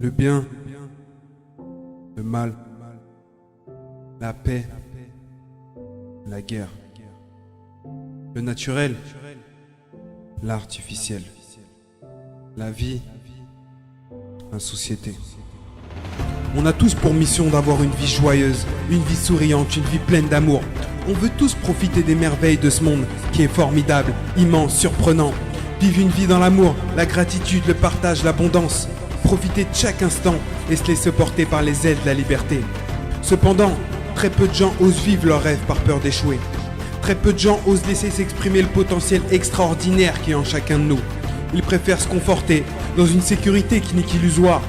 Le bien, le mal, la paix, la guerre, le naturel, l'artificiel, la vie, la société. On a tous pour mission d'avoir une vie joyeuse, une vie souriante, une vie pleine d'amour. On veut tous profiter des merveilles de ce monde qui est formidable, immense, surprenant. Vivre une vie dans l'amour, la gratitude, le partage, l'abondance. Profiter de chaque instant et se laisser porter par les ailes de la liberté. Cependant, très peu de gens osent vivre leurs rêves par peur d'échouer. Très peu de gens osent laisser s'exprimer le potentiel extraordinaire qui est en chacun de nous. Ils préfèrent se conforter dans une sécurité qui n'est qu'illusoire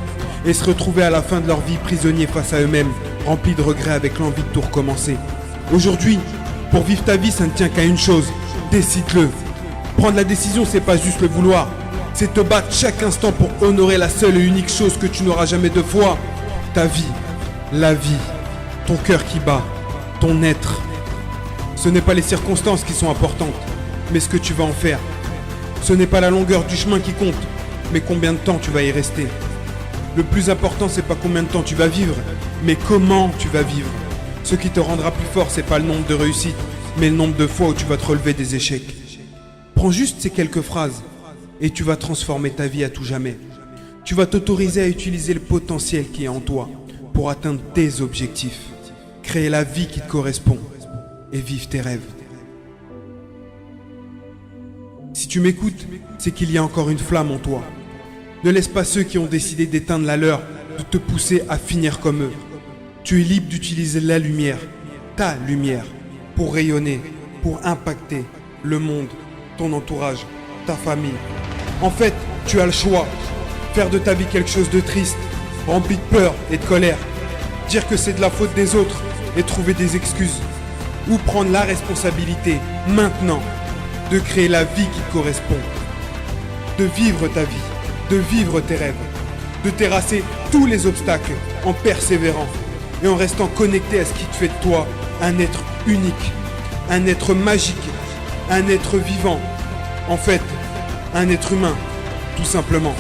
et se retrouver à la fin de leur vie prisonniers face à eux-mêmes, remplis de regrets avec l'envie de tout recommencer. Aujourd'hui, pour vivre ta vie, ça ne tient qu'à une chose, décide-le. Prendre la décision, c'est pas juste le vouloir, c'est te battre chaque instant pour honorer la seule et unique chose que tu n'auras jamais deux fois, ta vie, la vie, ton cœur qui bat, ton être. Ce n'est pas les circonstances qui sont importantes, mais ce que tu vas en faire. Ce n'est pas la longueur du chemin qui compte, mais combien de temps tu vas y rester. Le plus important, c'est pas combien de temps tu vas vivre, mais comment tu vas vivre. Ce qui te rendra plus fort, c'est pas le nombre de réussites, mais le nombre de fois où tu vas te relever des échecs. Prends juste ces quelques phrases et tu vas transformer ta vie à tout jamais. Tu vas t'autoriser à utiliser le potentiel qui est en toi pour atteindre tes objectifs, créer la vie qui te correspond et vivre tes rêves. Si tu m'écoutes, c'est qu'il y a encore une flamme en toi. Ne laisse pas ceux qui ont décidé d'éteindre la leur de te pousser à finir comme eux. Tu es libre d'utiliser la lumière, ta lumière, pour rayonner, pour impacter le monde, ton entourage, ta famille. En fait, tu as le choix. Faire de ta vie quelque chose de triste, rempli de peur et de colère. Dire que c'est de la faute des autres et trouver des excuses. Ou prendre la responsabilité, maintenant, de créer la vie qui te correspond. De vivre ta vie, de vivre tes rêves. De terrasser tous les obstacles en persévérant et en restant connecté à ce qui te fait de toi un être unique, un être magique, un être vivant. En fait, un être humain, tout simplement.